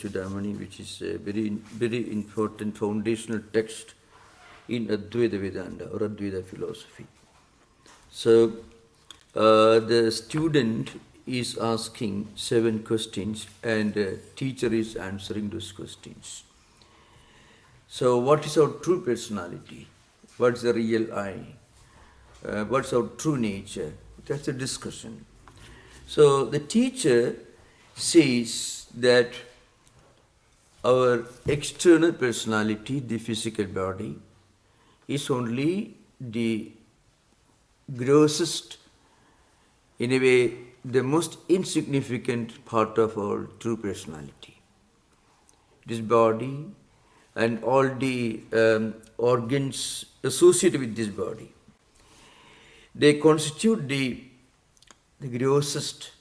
Vivekachudamani, which is a very important foundational text in Advaita Vedanta or Advaita philosophy. So, the student is asking 7 questions and the teacher is answering those questions. So, what is our true personality? What's the real I? What's our true nature? That's a discussion. So, the teacher says that our external personality, the physical body, is only the grossest, in a way, the most insignificant part of our true personality. This body and all the organs associated with this body, they constitute the grossest,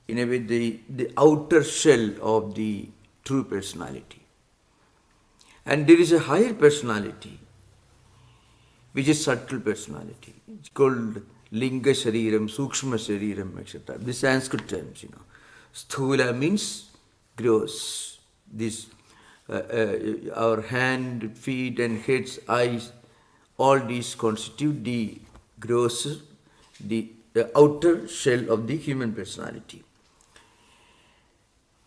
in a way, the outer shell of the true personality. And there is a higher personality, which is subtle personality. It's called Linga Shariram, Sukshma Shariram, etc. These Sanskrit terms, Sthula means gross. This, our hand, feet and heads, eyes, all these constitute the gross, the outer shell of the human personality.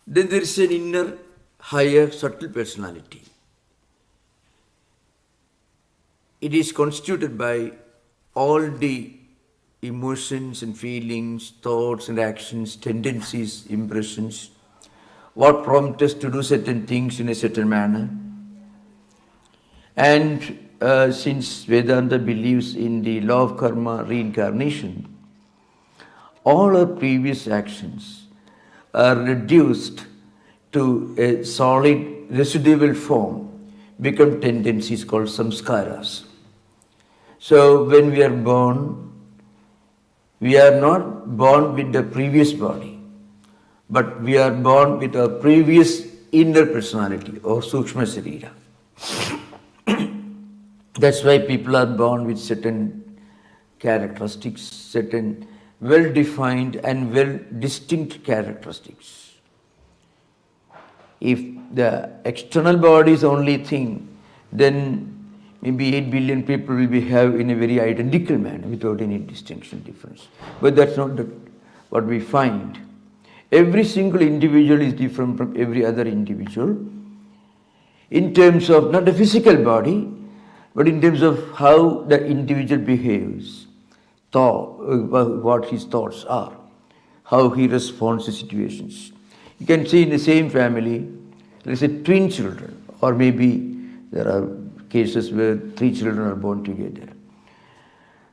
Then there is an inner, higher, subtle personality. It is constituted by all the emotions and feelings, thoughts and actions, tendencies, impressions, what prompts us to do certain things in a certain manner. And since Vedanta believes in the law of karma, reincarnation, all our previous actions are reduced to a solid residual form, become tendencies called samskaras. So when we are born, we are not born with the previous body, but we are born with our previous inner personality or sukshma sarira. That's why people are born with certain characteristics, certain well-defined and well-distinct characteristics. If the external body is the only thing, then maybe 8 billion people will behave in a very identical manner without any distinction difference. But that's not what we find. Every single individual is different from every other individual in terms of not the physical body, but in terms of how the individual behaves, what his thoughts are, how he responds to situations. You can see in the same family, let's say twin children, or maybe there are cases where 3 children are born together.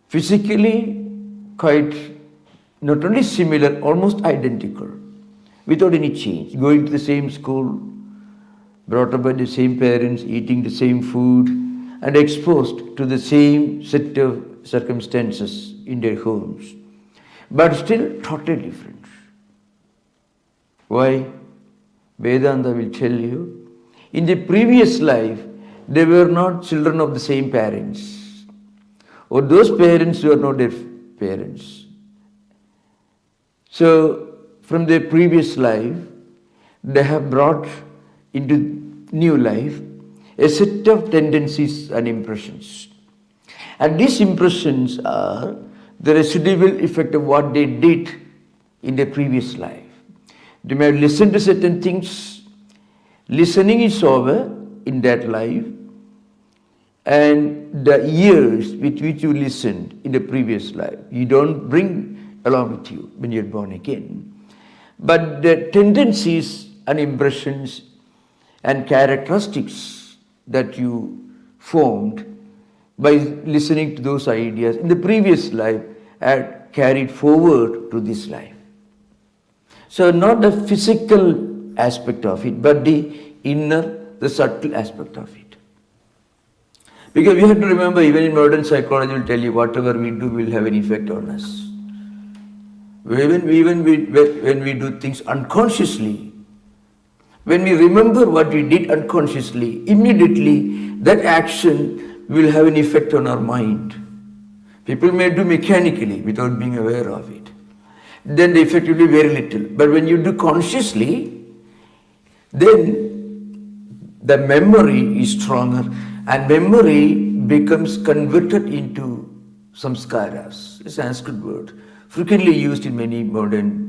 Physically, quite not only similar, almost identical, without any change, going to the same school, brought up by the same parents, eating the same food, and exposed to the same set of circumstances in their homes, but still totally different. Why? Vedanta will tell you, in the previous life, they were not children of the same parents, or those parents were not their parents. So, from their previous life, they have brought into new life a set of tendencies and impressions. And these impressions are the residual effect of what they did in their previous life. They may have listened to certain things, listening is over in that life, and the years with which you listened in the previous life, you don't bring along with you when you're born again. But the tendencies and impressions and characteristics that you formed by listening to those ideas in the previous life are carried forward to this life. So not the physical aspect of it, but the inner, the subtle aspect of it. Because we have to remember, even in modern psychology will tell you whatever we do will have an effect on us. When we do things unconsciously, when we remember what we did unconsciously, immediately that action will have an effect on our mind. People may do mechanically without being aware of it. Then the effect will be very little. But when you do consciously, then the memory is stronger, and memory becomes converted into samskaras, a Sanskrit word, frequently used in many modern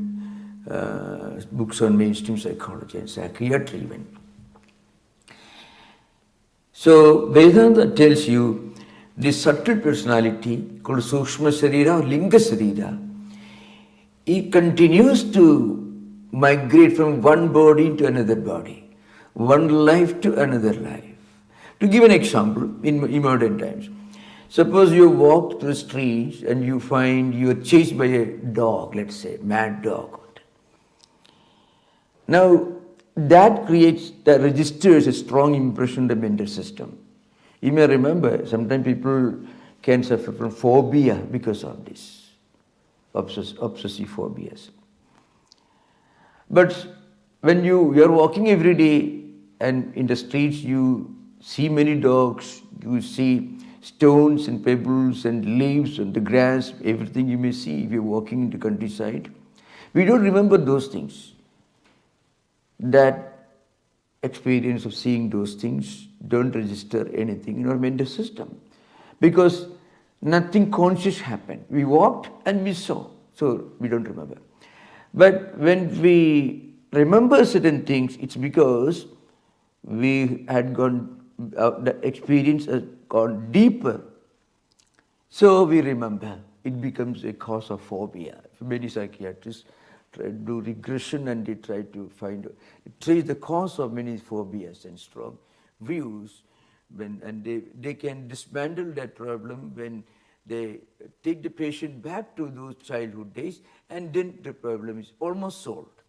books on mainstream psychology and psychiatry even. So Vedanta tells you this subtle personality called Sukshma Sharira or Linga Sharira, it continues to migrate from one body to another body, one life to another life. To give an example, in modern times, suppose you walk through the streets and you find you are chased by a dog, let's say, mad dog. Now, that registers a strong impression in the mental system. You may remember, sometimes people can suffer from phobia because of this, obsessive phobias. But when you are walking every day and in the streets you see many dogs, you see stones and pebbles and leaves and the grass, everything you may see if you're walking in the countryside. We don't remember those things. That experience of seeing those things don't register anything in our mental system because nothing conscious happened. We walked and we saw, so we don't remember. But when we remember certain things, it's because we had the experience has gone deeper. So we remember. It becomes a cause of phobia. Many psychiatrists try to do regression and they try to trace the cause of many phobias and strong views. And they can dismantle that problem when they take the patient back to those childhood days, and then the problem is almost solved.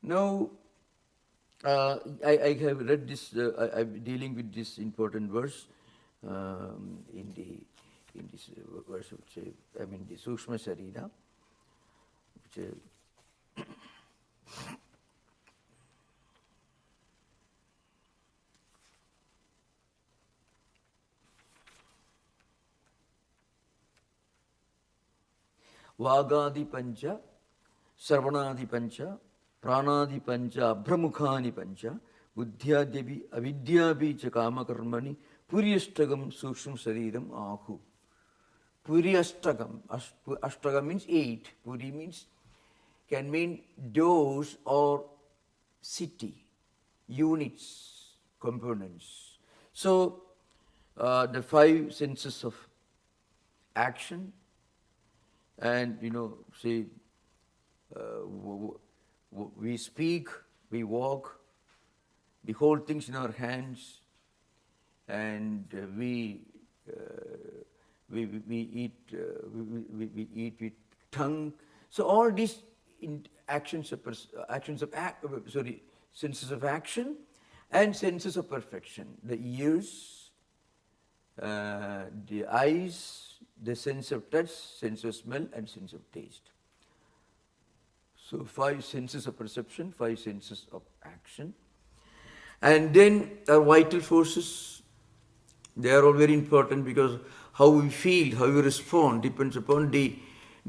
Now, I have read this, I'm dealing with this important verse in this verse, the Sukshma Sharira, which Vagadi Pancha, Sarvanadi Pancha, Pranadi Pancha, Abhramukhani Pancha, Buddhyadevi, Avidyabi Chakama Karmani, Puryashtagam Sukshma Shariram Ahu. Puryashtagam, Ashtagam means 8, Puri means, can mean doors or city, units, components. So, the 5 senses of action, and say, we speak, we walk, we hold things in our hands, and we eat with tongue. So all these senses of action and senses of perfection. The ears, the eyes, the sense of touch, sense of smell, and sense of taste. So 5 senses of perception, 5 senses of action. And then our vital forces, they are all very important because how we feel, how we respond depends upon the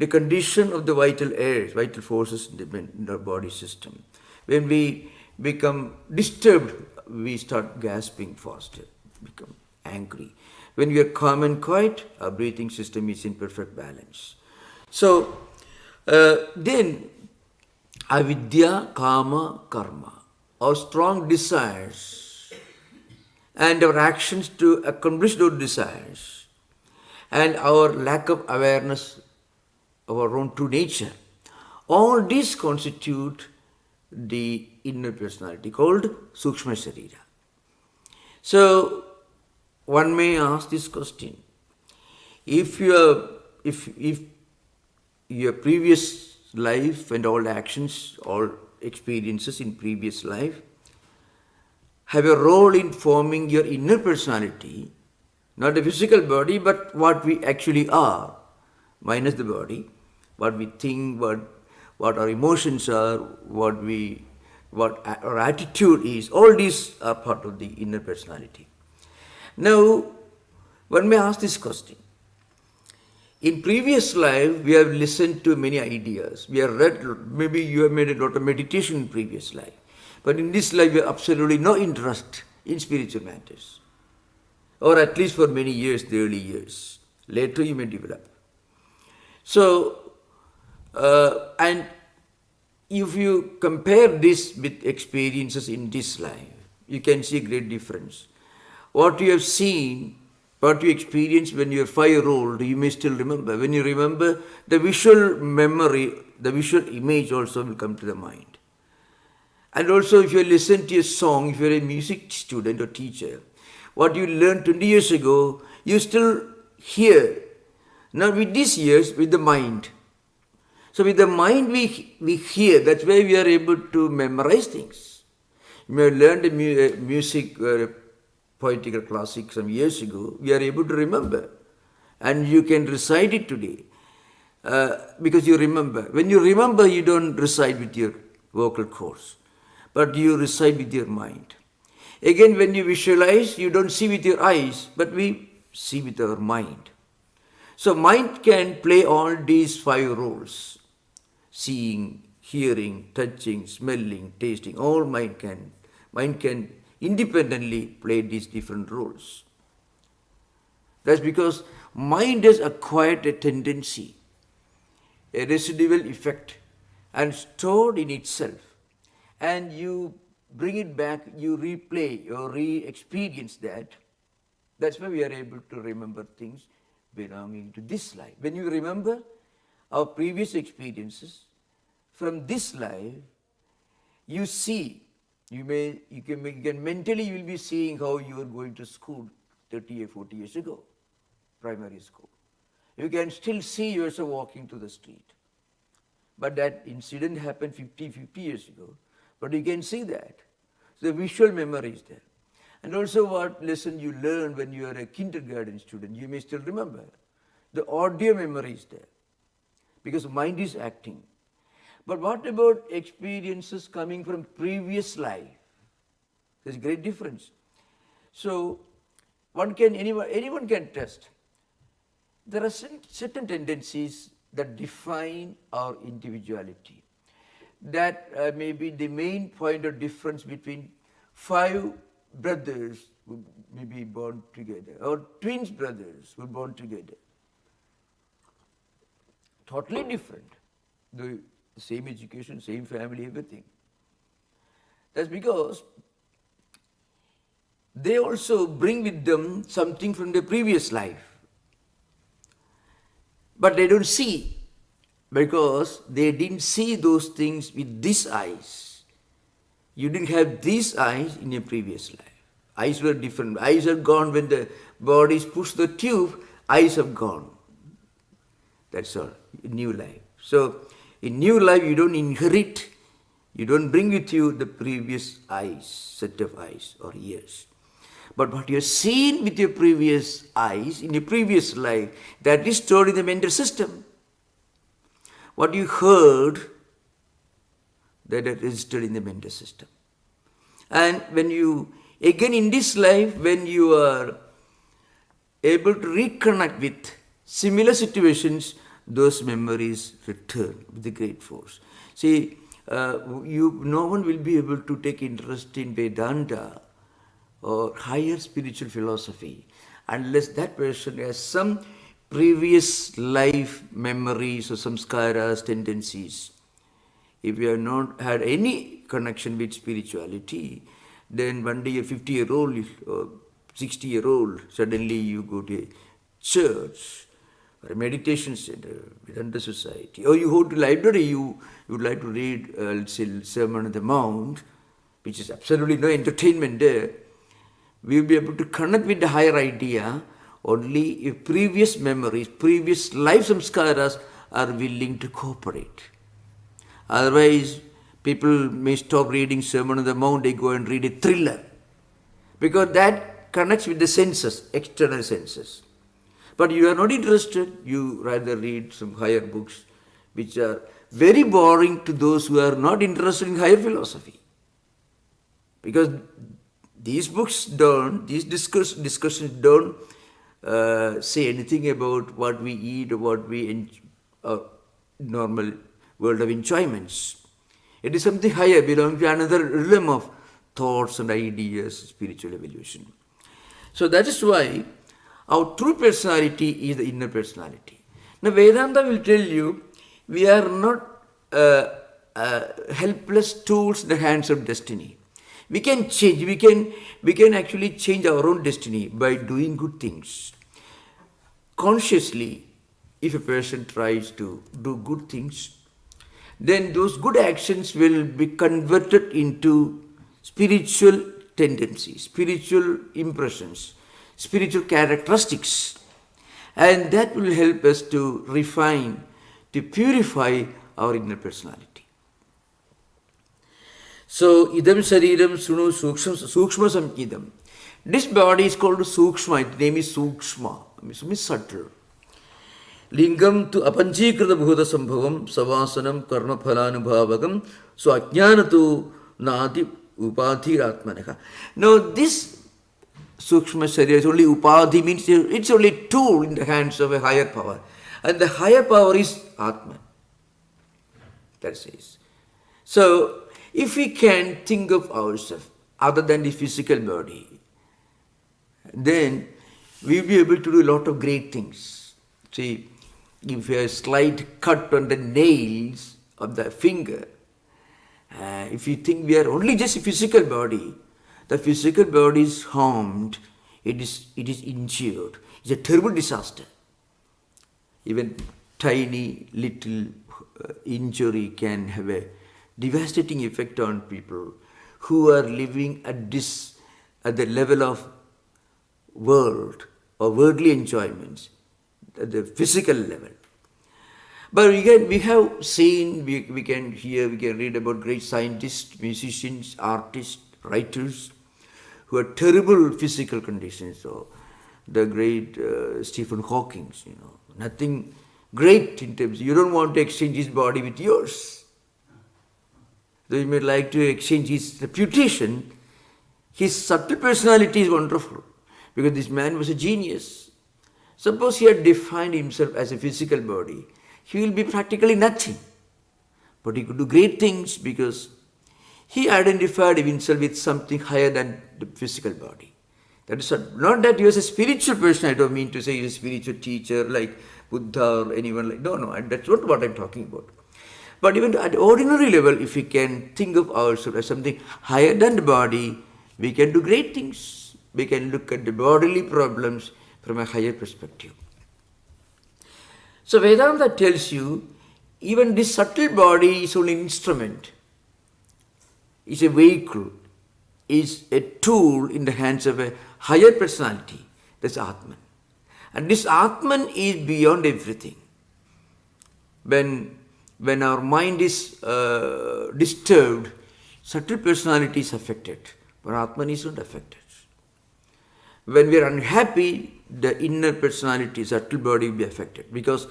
condition of the vital airs, vital forces in our body system. When we become disturbed, we start gasping faster, become angry. When we are calm and quiet, our breathing system is in perfect balance. So, then, avidya, kama, karma, our strong desires and our actions to accomplish those desires and our lack of awareness of our own true nature, all these constitute the inner personality called Sukshma Sharira. So, one may ask this question: if your previous life and all actions, all experiences in previous life have a role in forming your inner personality, not the physical body, but what we actually are, minus the body, what we think, what our emotions are, what our attitude is, all these are part of the inner personality. Now, one may ask this question. In previous life, we have listened to many ideas. We have read, maybe you have made a lot of meditation in previous life. But in this life, you have absolutely no interest in spiritual matters. Or at least for many years, the early years. Later you may develop. So, and if you compare this with experiences in this life, you can see a great difference. What you have seen, what you experienced when you were 5-year-old, you may still remember. When you remember, the visual memory, the visual image also will come to the mind. And also if you listen to a song, if you're a music student or teacher, what you learned 20 years ago, you still hear. Not with these ears, with the mind. So with the mind we hear, that's why we are able to memorize things. You may have learned music, poetical classic some years ago, we are able to remember. And you can recite it today because you remember. When you remember, you don't recite with your vocal cords, but you recite with your mind. Again, when you visualize, you don't see with your eyes, but we see with our mind. So mind can play all these 5 roles. Seeing, hearing, touching, smelling, tasting, all mind can independently play these different roles. That's because mind has acquired a tendency, a residual effect, and stored in itself. And you bring it back, you replay or re-experience that. That's why we are able to remember things belonging to this life. When you remember our previous experiences from this life, you see, you can mentally you will be seeing how you were going to school 30 or 40 years ago, primary school. You can still see yourself walking to the street. But that incident happened 50 years ago. But you can see that. So the visual memory is there. And also what lesson you learned when you are a kindergarten student, you may still remember. The audio memory is there. Because mind is acting. But what about experiences coming from previous life? There's a great difference. So anyone can test. There are certain tendencies that define our individuality. That may be the main point of difference between 5 brothers who may be born together, or twins brothers who are born together. Totally different. The same education, same family, everything. That's because they also bring with them something from their previous life. But they don't see, because they didn't see those things with these eyes. You didn't have these eyes in your previous life. Eyes were different. Eyes are gone when the bodies push the tube, eyes have gone. That's all, new life. So, in new life you don't inherit, you don't bring with you the previous eyes, set of eyes or ears. But what you have seen with your previous eyes, in your previous life, that is stored in the mental system. What you heard, that is registered in the mental system. And when you, again in this life, when you are able to reconnect with similar situations, those memories return with a great force. See, no one will be able to take interest in Vedanta or higher spiritual philosophy unless that person has some previous life memories or samskaras, tendencies. If you have not had any connection with spirituality, then one day a 50-year-old or 60-year-old, suddenly you go to a church or a meditation center, Vedanta society, or you go to library, you would like to read, let's say, Sermon on the Mount, which is absolutely no entertainment there. We will be able to connect with the higher idea only if previous memories, previous life samskaras are willing to cooperate. Otherwise, people may stop reading Sermon on the Mount, they go and read a thriller. Because that connects with the senses, external senses. But you are not interested, you rather read some higher books which are very boring to those who are not interested in higher philosophy. Because these books don't, these discussions don't say anything about what we eat or what we normal world of enjoyments. It is something higher, belonging to another realm of thoughts and ideas, spiritual evolution. So that is why our true personality is the inner personality. Now Vedanta will tell you, we are not helpless tools in the hands of destiny. We can change, we can actually change our own destiny by doing good things. Consciously, if a person tries to do good things, then those good actions will be converted into spiritual tendencies, spiritual impressions, spiritual characteristics. And that will help us to refine, to purify our inner personality. So, idam shariram sunu sukshma samkidam. This body is called sukshma, its name is sukshma, it means subtle. Lingam tu apanchikrita bhuta sambhavam savasanam karma phalanubhavagam so ajnana tu nadi upadhi atmanaka. Now this sukshma sharira is only upadhi, means it's only a tool in the hands of a higher power. And the higher power is Atman. That says. So if we can think of ourselves other than the physical body, then we will be able to do a lot of great things. See, if you have a slight cut on the nails of the finger, if you think we are only just a physical body, the physical body is harmed, it is injured. It's a terrible disaster. Even tiny little injury can have a devastating effect on people who are living at the level of world or worldly enjoyments, at the physical level. But we have seen, we can hear, we can read about great scientists, musicians, artists, writers who had terrible physical conditions. So the great Stephen Hawking, nothing great in terms, you don't want to exchange his body with yours. Though you may like to exchange his reputation, his subtle personality is wonderful because this man was a genius. Suppose he had defined himself as a physical body, he will be practically nothing. But he could do great things because he identified himself with something higher than the physical body. That is not that he was a spiritual person. I don't mean to say he's a spiritual teacher like Buddha or anyone like. No, that's not what I'm talking about. But even at ordinary level, if we can think of ourselves as something higher than the body, we can do great things. We can look at the bodily problems from a higher perspective. So Vedanta tells you, even this subtle body is only an instrument, is a vehicle, is a tool in the hands of a higher personality, that's Atman. And this Atman is beyond everything. When our mind is disturbed, subtle personality is affected, but Atman is not affected. When we are unhappy, the inner personality, subtle body will be affected because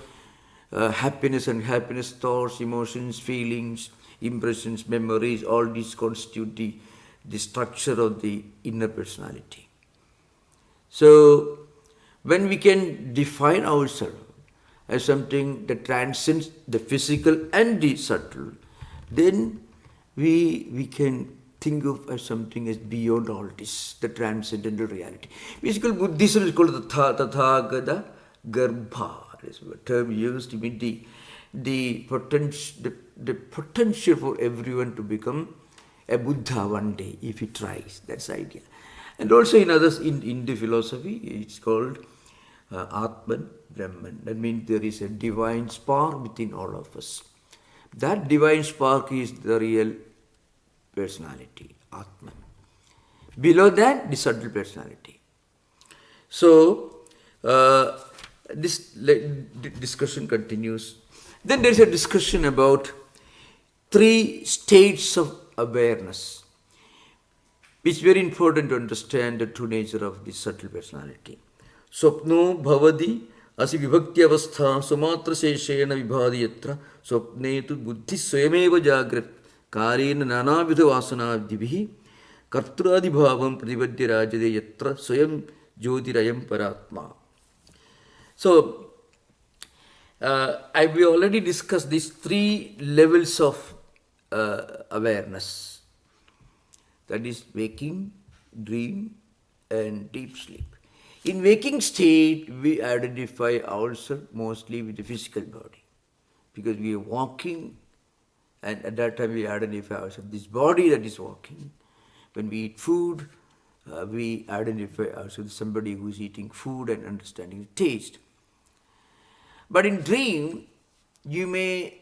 happiness, unhappiness, thoughts, emotions, feelings, impressions, memories, all these constitute the structure of the inner personality. So, when we can define ourselves as something that transcends the physical and the subtle, then we can think of as something as beyond all this, the transcendental reality. Basically, Buddhism is called the Tathagata Garbha. That is a term used to mean the potential for everyone to become a Buddha one day if he tries. That's the idea. And also in others, in Hindu philosophy, it's called Atman Brahman. That means there is a divine spark within all of us. That divine spark is the real personality, Atman. Below that, the subtle personality. So, this discussion continues. Then there is a discussion about 3 states of awareness, which is very important to understand the true nature of this subtle personality. Swapno bhavadi asi vibhakti avastha sumatra sheshena vibhadiyatra swapne tu buddhi swayameva jagrat karena nanavidha vasana divihi kartradi bhavam pratibadya rajade yatra swayam jyotirayam paratma. So, we already discussed these 3 levels of awareness. That is waking, dream, and deep sleep. In waking state, we identify ourselves mostly with the physical body because we are walking, and at that time we identify ourselves. This body that is walking. When we eat food, we identify ourselves as somebody who is eating food and understanding the taste. But in dream, you may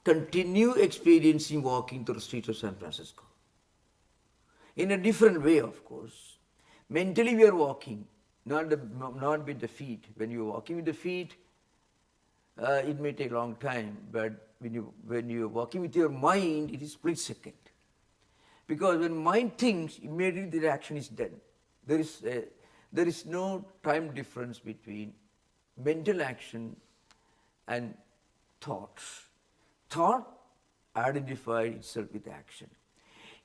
continue experiencing walking through the streets of San Francisco. In a different way, of course. Mentally we are walking, not with the feet. When you are walking with the feet, it may take a long time, but when you are walking with your mind, it is split second. Because when mind thinks, immediately the action is done. There is no time difference between mental action and thoughts. Thought identifies itself with action.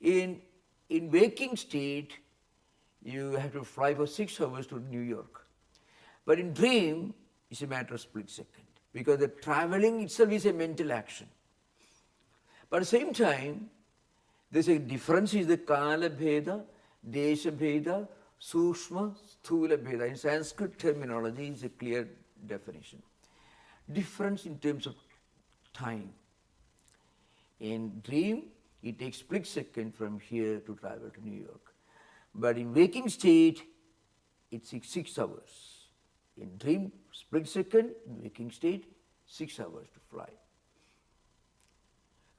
In waking state, you have to fly for 6 hours to New York. But in dream, it's a matter of split second. Because the traveling itself is a mental action. But at the same time, there's a difference is the Kala Bheda, Desha Bheda, Sushma, Sthula Bheda. In Sanskrit terminology is a clear definition. Difference in terms of time. In dream, it takes split second from here to travel to New York. But in waking state, it's 6 hours. In dream, split second. In waking state, 6 hours to fly.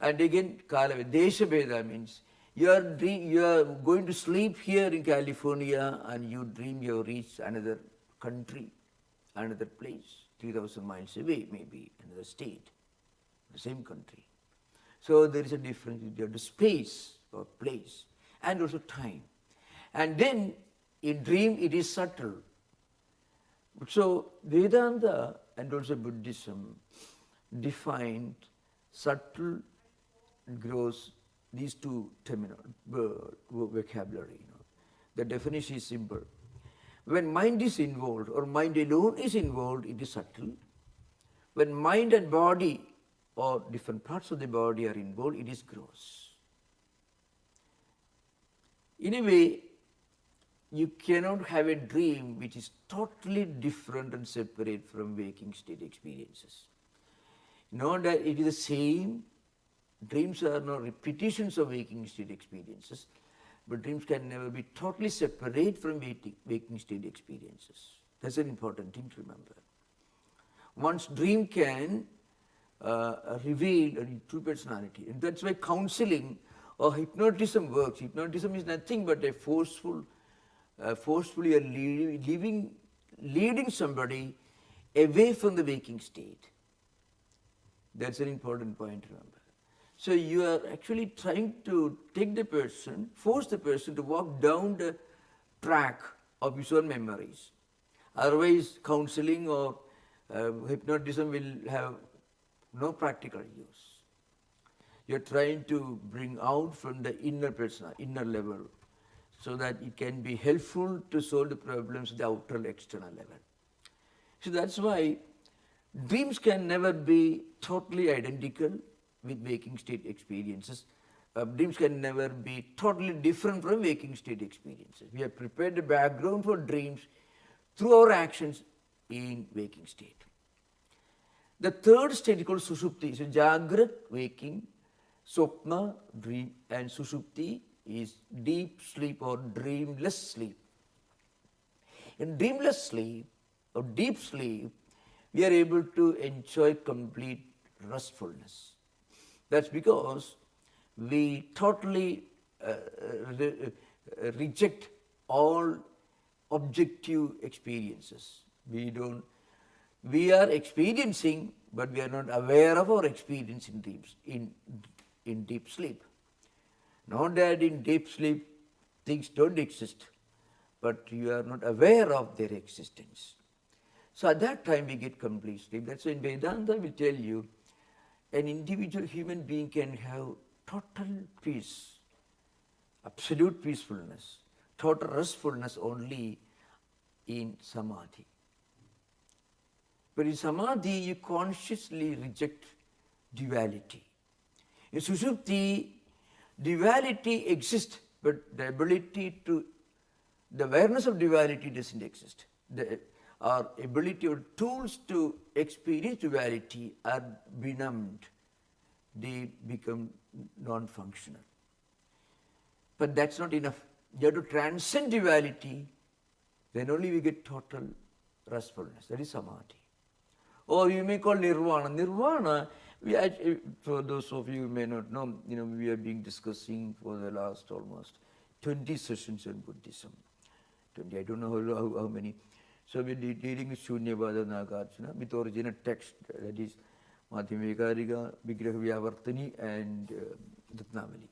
And again, Desha Bheda means you are going to sleep here in California and you dream you reach another country, another place, 3,000 miles away maybe, another state, the same country. So there is a difference between the space or place and also time. And then in dream it is subtle. So Vedanta and also Buddhism defined subtle, gross, these two vocabulary. The definition is simple. When mind is involved or mind alone is involved, it is subtle. When mind and body or different parts of the body are involved, it is gross. In a way, you cannot have a dream which is totally different and separate from waking state experiences. Not that it is the same. Dreams are not repetitions of waking state experiences, but dreams can never be totally separate from waking state experiences. That's an important thing to remember. One's dream can reveal a true personality. And that's why counseling or hypnotism works. Hypnotism is nothing but a forcefully leading somebody away from the waking state. That's an important point to remember. So you are actually trying to take the person, force the person to walk down the track of his own memories. Otherwise, counseling or hypnotism will have no practical use. You are trying to bring out from the inner level, so that it can be helpful to solve the problems at the outer external level. So that's why dreams can never be totally identical with waking state experiences. Dreams can never be totally different from waking state experiences. We have prepared the background for dreams through our actions in waking state. The third state is called Sushupti. So Jagrat, waking, Swapna, dream, and Sushupti is deep sleep or dreamless sleep. In dreamless sleep or deep sleep, we are able to enjoy complete restfulness. That's because we totally reject all objective experiences. We are experiencing, but we are not aware of our experience in dreams, in deep sleep. Not that in deep sleep things don't exist, but you are not aware of their existence. So at that time we get complete sleep. That's why in Vedanta we tell you an individual human being can have total peace, absolute peacefulness, total restfulness only in samadhi. But in samadhi you consciously reject duality. In Sushupti, duality exists, but the awareness of duality doesn't exist. Our ability or tools to experience duality are benumbed. They become non-functional. But that's not enough. You have to transcend duality, then only we get total restfulness. That is samadhi. Or you may call nirvana. Nirvana, for those of you who may not know, we have been discussing for the last almost 20 sessions on Buddhism. 20, I don't know how many. So we're dealing with Shunyavada Nagarjuna with original text, that is Madhyamekariga, Vigraha Vyavartani and Ratnavali.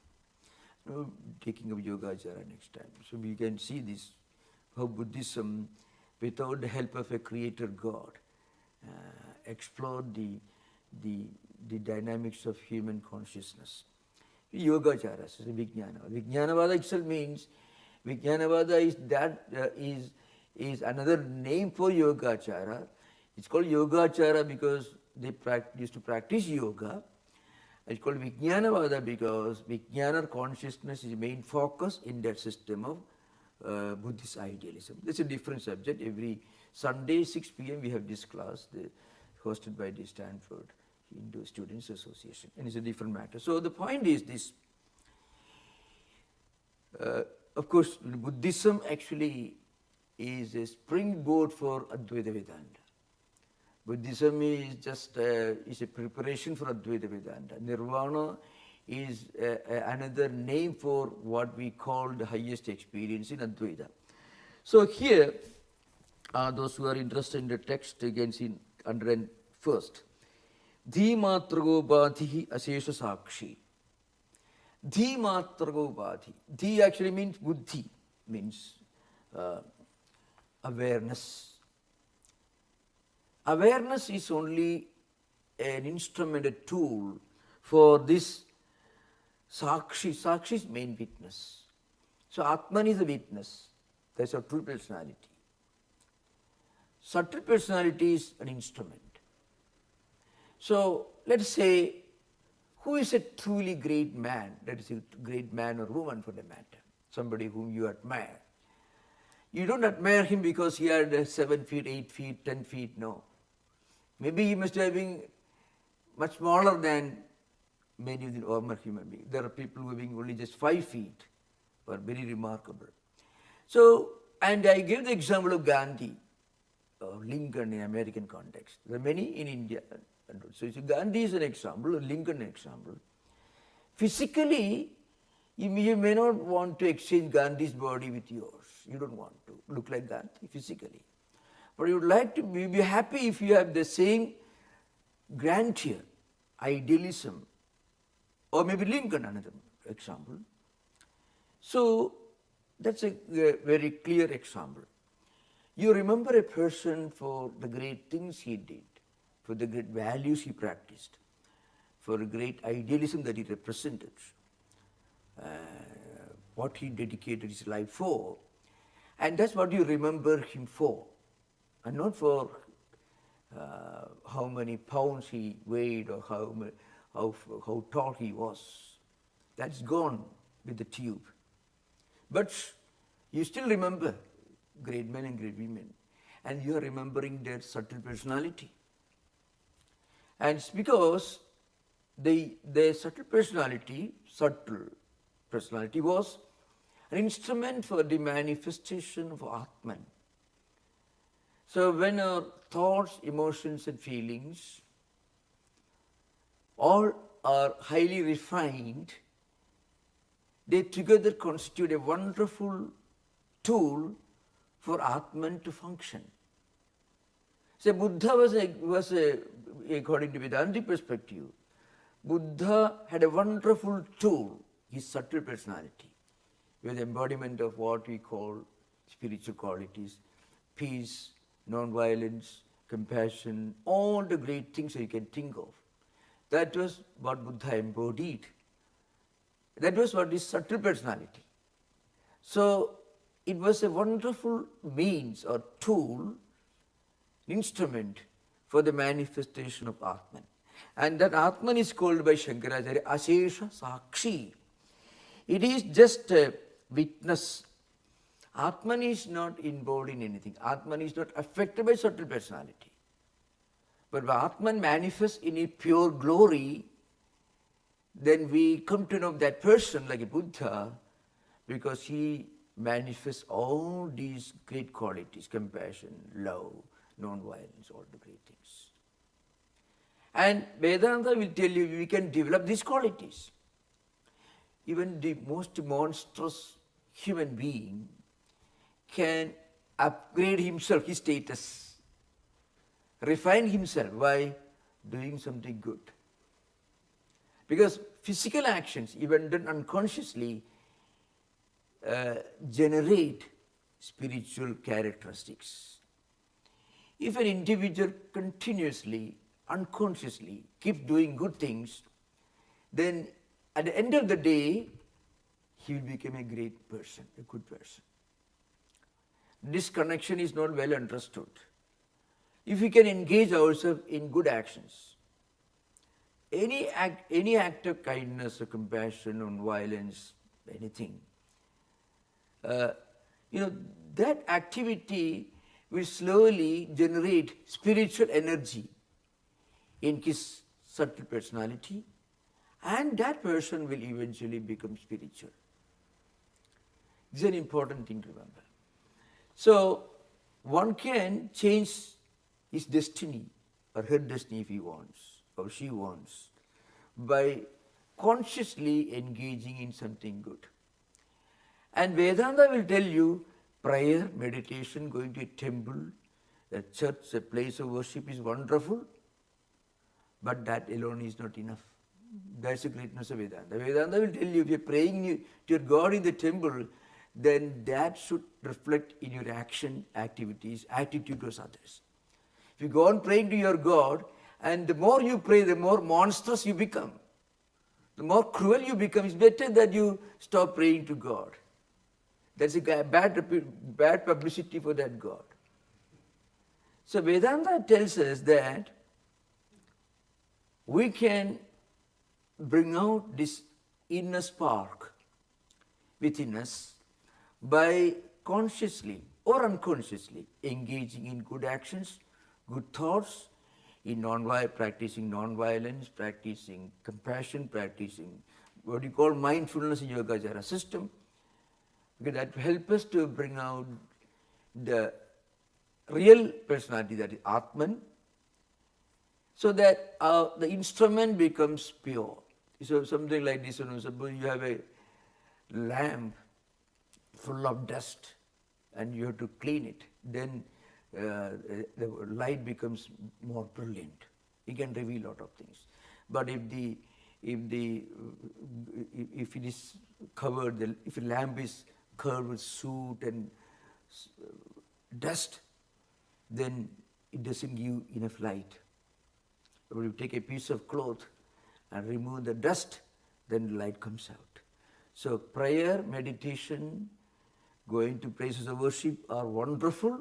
Taking up Yogacara next time. So we can see this, how Buddhism, without the help of a creator God, explored the dynamics of human consciousness. Yogacara is Vijnanavada. Vijnanavada itself means, Vijnanavada is another name for Yogacara. It's called Yogacara because they used to practice yoga. It's called Vijnanavada because Vijnana consciousness is the main focus in that system of Buddhist idealism. That's a different subject. Every Sunday, 6 p.m. we have this class hosted by the Stanford Hindu Students Association, and it's a different matter. So the point is this. Of course, Buddhism actually is a springboard for Advaita Vedanta. Buddhism is just is a preparation for Advaita Vedanta. Nirvana is another name for what we call the highest experience in Advaita. So here, those who are interested in the text, again see 101st. Dhimatragobadhi asesha sakshi. Dhimatragobadhi. Dhi actually means buddhi, means awareness. Awareness is only an instrument, a tool for this sakshi. Sakshi is main witness. So Atman is a witness. That's our true personality. Subtle personality is an instrument. So let's say, who is a truly great man? That is a great man or woman for the matter. Somebody whom you admire. You don't admire him because he had 7 feet, 8 feet, 10 feet, no. Maybe he must have been much smaller than many of the normal human beings. There are people who are being only just 5 feet, who are very remarkable. So, and I give the example of Gandhi, or Lincoln in American context. There are many in India. So Gandhi is an example, Lincoln an example. Physically, you may not want to exchange Gandhi's body with yours. You don't want to look like Gandhi physically. But you would like to be happy if you have the same grandeur, idealism, or maybe Lincoln, another example. So that's a very clear example. You remember a person for the great things he did, for the great values he practiced, for the great idealism that he represented, what he dedicated his life for. And that's what you remember him for, and not for how many pounds he weighed or how tall he was. That's gone with the tube. But you still remember great men and great women, and you are remembering their subtle personality. And it's because their subtle personality was an instrument for the manifestation of Atman. So when our thoughts, emotions and feelings all are highly refined, they together constitute a wonderful tool for Atman to function. So Buddha was according to Vedantic perspective, Buddha had a wonderful tool, his subtle personality, with the embodiment of what we call spiritual qualities, peace, non-violence, compassion, all the great things that you can think of. That was what Buddha embodied. That was what his subtle personality. So it was a wonderful means or tool, instrument for the manifestation of Atman. And that Atman is called by Shankaracharya Ashesha Sakshi. It is just a witness. Atman is not involved in anything. Atman is not affected by subtle personality. But when Atman manifests in a pure glory, then we come to know that person like a Buddha, because he manifests all these great qualities: compassion, love, non-violence, all the great things. And Vedanta will tell you we can develop these qualities. Even the most monstrous human being can upgrade himself, his status, refine himself by doing something good. Because physical actions, even done unconsciously, generate spiritual characteristics. If an individual continuously, unconsciously keeps doing good things, then at the end of the day, he will become a great person, a good person. This connection is not well understood. If we can engage ourselves in good actions, any act of kindness or compassion, non-violence, anything, that activity will slowly generate spiritual energy in his subtle personality, and that person will eventually become spiritual. This is an important thing to remember. So, one can change his destiny or her destiny if he wants or she wants by consciously engaging in something good. And Vedanta will tell you prayer, meditation, going to a temple, a church, a place of worship is wonderful, but that alone is not enough. That's the greatness of Vedanta. Vedanta will tell you if you're praying to your God in the temple, then that should reflect in your action, activities, attitude towards others. If you go on praying to your God, and the more you pray, the more monstrous you become. The more cruel you become. It's better that you stop praying to God. That's a bad publicity for that God. So Vedanta tells us that we can bring out this inner spark within us by consciously or unconsciously engaging in good actions, good thoughts, in practicing non-violence, practicing compassion, practicing what you call mindfulness in Yogacara system, because that will help us to bring out the real personality, that is Atman, so that the instrument becomes pure. So something like this, suppose you have a lamp full of dust and you have to clean it, then the light becomes more brilliant. It can reveal a lot of things. But if it is covered, if a lamp is covered with soot and dust, then it doesn't give enough light. But if you take a piece of cloth and remove the dust, then the light comes out. So prayer, meditation, going to places of worship are wonderful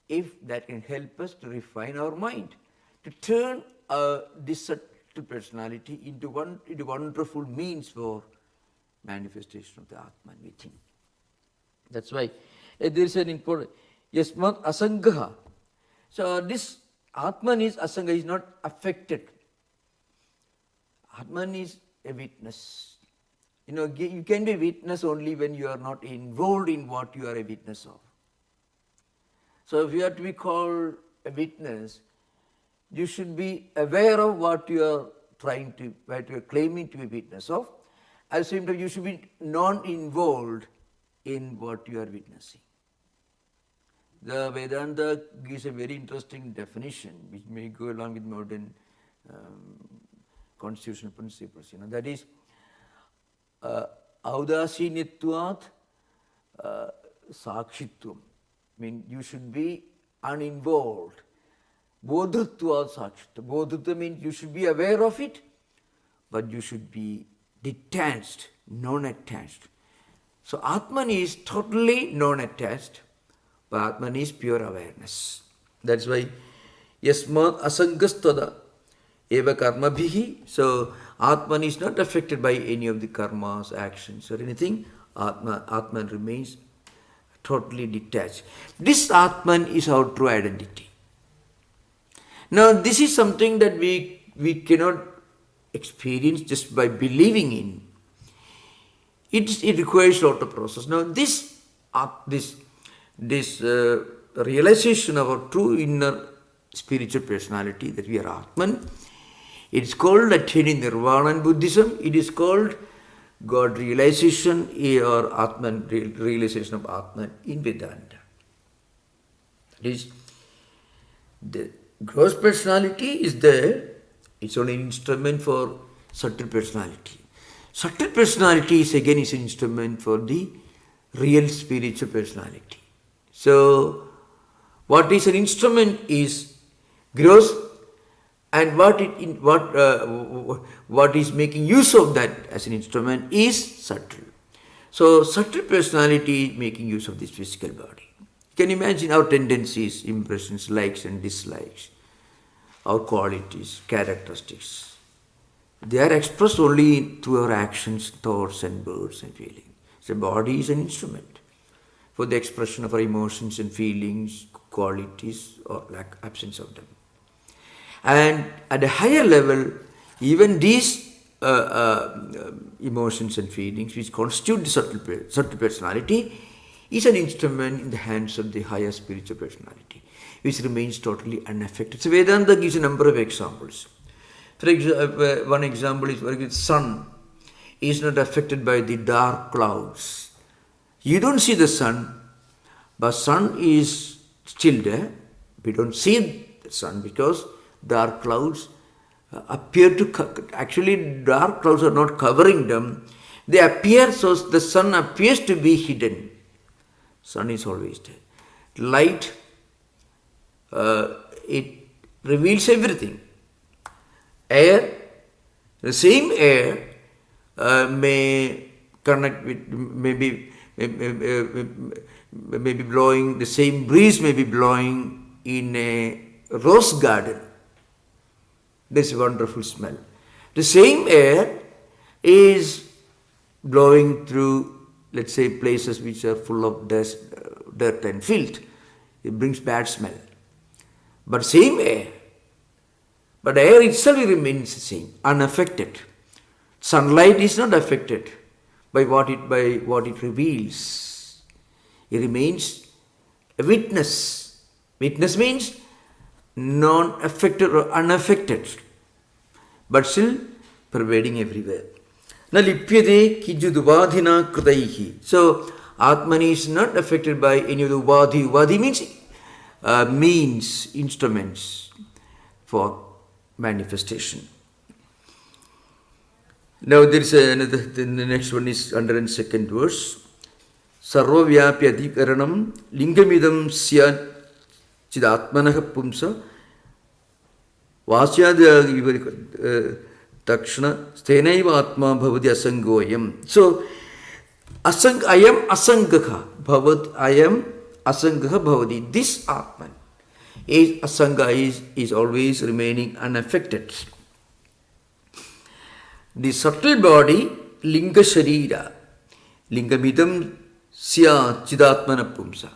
if that can help us to refine our mind, to turn this subtle personality into wonderful means for manifestation of the Atman within. That's why there is an important Yasmat Asangaha. So this Atman is Asanga, is not affected. Atman is a witness. You can be a witness only when you are not involved in what you are a witness of. So if you are to be called a witness, you should be aware of what you are what you are claiming to be a witness of. At the same time, you should be non-involved in what you are witnessing. The Vedanta gives a very interesting definition, which may go along with modern constitutional principles. That is, Audasinitvat Sakshitvam. You should be uninvolved. Bodhritvat Sakshitvam. Bodhritva means you should be aware of it, but you should be detached, non-attached. So Atman is totally non-attached, but Atman is pure awareness. That's why Yasmat Asangastada eva karmabhihi. So Atman is not affected by any of the karmas, actions or anything. Atman remains totally detached. This Atman is our true identity. Now this is something that we cannot experience just by believing in. It requires a lot of process. Now this realization of our true inner spiritual personality, that we are Atman, it is called attaining Nirvana in Buddhism. It is called God realization or Atman, realization of Atman in Vedanta. That is, the gross personality is there. It's only an instrument for subtle personality. Subtle personality is again an instrument for the real spiritual personality. So, what is an instrument is gross, and what is making use of that as an instrument is subtle. So, subtle personality making use of this physical body. You can imagine our tendencies, impressions, likes and dislikes, our qualities, characteristics. They are expressed only through our actions, thoughts and words and feelings. The body is an instrument for the expression of our emotions and feelings, qualities or absence of them. And at a higher level, even these emotions and feelings which constitute the subtle personality is an instrument in the hands of the higher spiritual personality, which remains totally unaffected. So Vedanta gives a number of examples. For example, one example is the sun is not affected by the dark clouds. You don't see the sun, but sun is still there. We don't see the sun because dark clouds appear to, actually dark clouds are not covering them. They appear, so the sun appears to be hidden. Sun is always there. Light, it reveals everything. Air, the same air may connect with, maybe blowing, the same breeze may be blowing in a rose garden. This wonderful smell. The same air is blowing through, let's say, places which are full of dust, dirt and filth. It brings bad smell. But same air. But air itself remains the same, unaffected. Sunlight is not affected by what it reveals. It remains a witness. Witness means non-affected or unaffected, but still pervading everywhere. Na lipyade kijudubadhina kridaihi. So Atman is not affected by any of the ubadhi. Ubadhi means instruments for manifestation. Now there is another, the next one is 102nd verse. Sarva vyapya adhikaranam lingamidam sya chidatmanah pumsa vasyad takshana sthenaiva atma bhavati asangoyam. So ayam asangha bhavat, ayam asangha bhavati. This Atman is asanga, is always remaining unaffected. The subtle body, linga sharira, lingamidam sya chidatmana pumsa.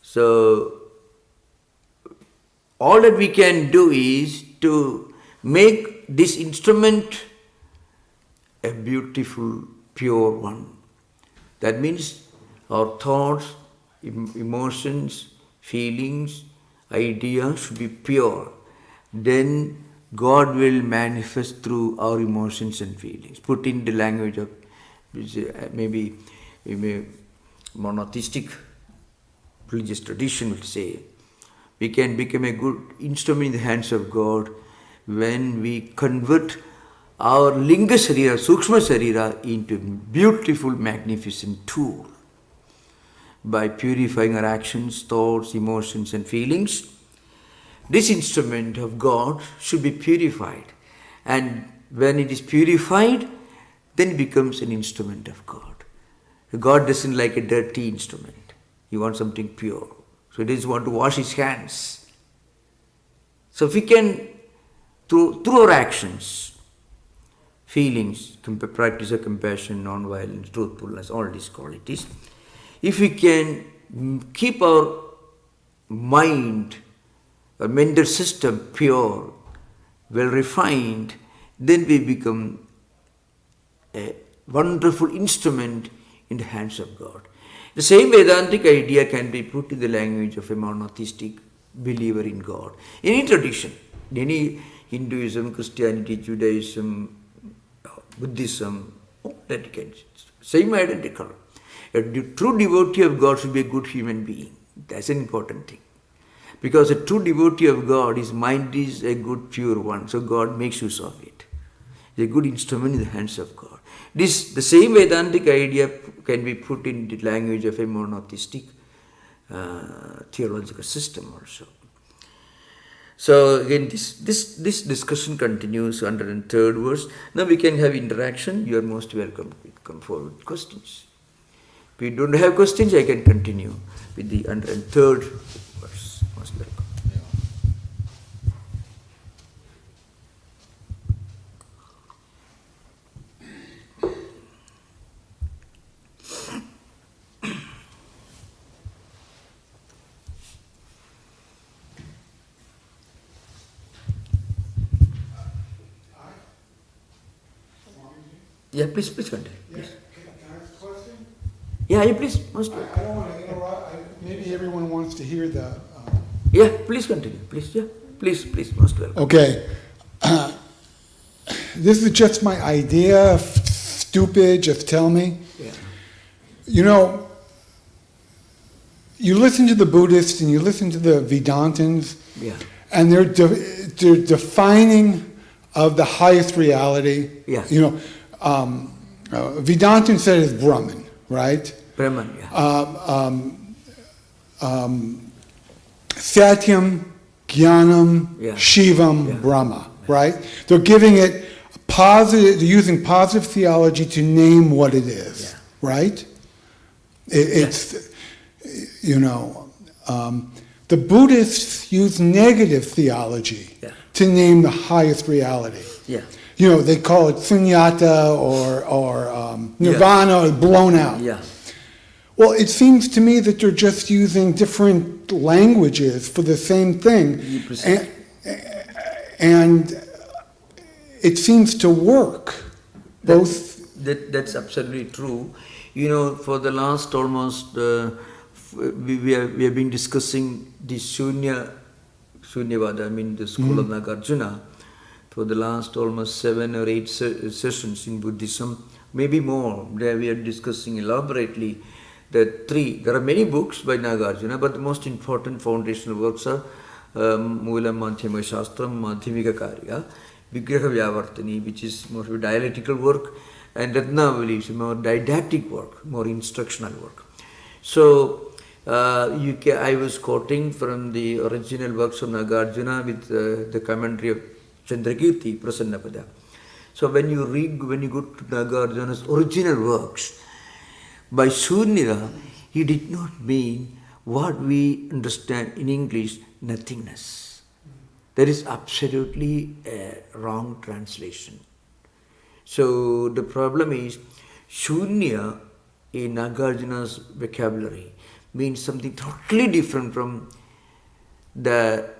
So all that we can do is to make this instrument a beautiful, pure one. That means our thoughts, emotions, feelings, ideas should be pure. Then God will manifest through our emotions and feelings. Put in the language of maybe monotheistic religious tradition will say, we can become a good instrument in the hands of God when we convert our linga sharira, sukshma sharira into a beautiful, magnificent tool. By purifying our actions, thoughts, emotions and feelings, this instrument of God should be purified. And when it is purified, then it becomes an instrument of God. God doesn't like a dirty instrument. He wants something pure. So he doesn't want to wash his hands. So if we can through our actions, feelings, practice of compassion, non-violence, truthfulness, all these qualities. If we can keep our mind, our mental system pure, well refined, then we become a wonderful instrument in the hands of God. The same Vedantic idea can be put in the language of a monotheistic believer in God. In any tradition, in any Hinduism, Christianity, Judaism, Buddhism, that can, same identical. A true devotee of God should be a good human being. That's an important thing. Because a true devotee of God, his mind is a good, pure one. So God makes use of it. It's a good instrument in the hands of God. The same Vedantic idea can be put in the language of a monotheistic theological system also. So again, this discussion continues, 103rd verse. Now we can have interaction. You are most welcome to come forward with questions. If you don't have questions, I can continue with the 103rd verse. Most welcome. Yeah, please continue. Please. Can I ask a question? Yeah, please. Most I don't want to interrupt. Maybe everyone wants to hear the... Yeah, please continue. Please, yeah. Please, most welcome. Okay. This is just my idea. Stupid, just tell me. Yeah. You know, you listen to the Buddhists and you listen to the Vedantins, Yeah. and they're defining of the highest reality. Yeah. You know, Vedantin said it's Brahman, right? Brahman, yeah. Satyam, Jnanam, Yeah. Shivam, Yeah. Brahma, right? They're giving it positive, they're using positive theology to name what it is, Yeah. right? It's, you know, the Buddhists use negative theology Yeah. to name the highest reality. Yeah. You know, they call it sunyata or nirvana, or blown out. Yeah. Well, it seems to me that they're just using different languages for the same thing. And it seems to work. That's absolutely true. You know, for the last almost, we have been discussing the Shunyavada, I mean the school of Nagarjuna, for the last almost 7 or 8 sessions in Buddhism, maybe more. There we are discussing elaborately there are many books by Nagarjuna, but the most important foundational works are Moolam Madhyama Shastram, Madhyamika Karya, Vigraha Vyavartani, which is more of a dialectical work, and Ratnavali is more didactic work, more instructional work. So, I was quoting from the original works of Nagarjuna with the commentary of Chandrakirti, Prasannapada. So when you go to Nagarjuna's original works, by Shunyata, he did not mean what we understand in English, nothingness. That is absolutely a wrong translation. So the problem is, Shunya in Nagarjuna's vocabulary means something totally different from the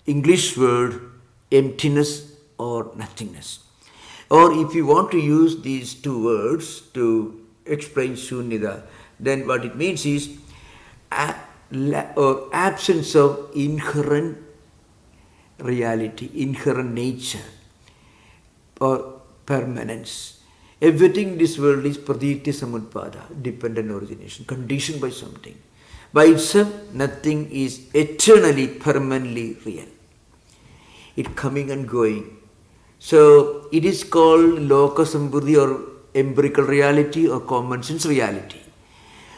English word emptiness or nothingness. Or if you want to use these two words to explain Shunyata, then what it means is absence of inherent reality, inherent nature, or permanence. Everything in this world is pratitya samutpada, dependent origination, conditioned by something. By itself, nothing is eternally, permanently real. It coming and going. So it is called loka sambuddhi or empirical reality or common sense reality.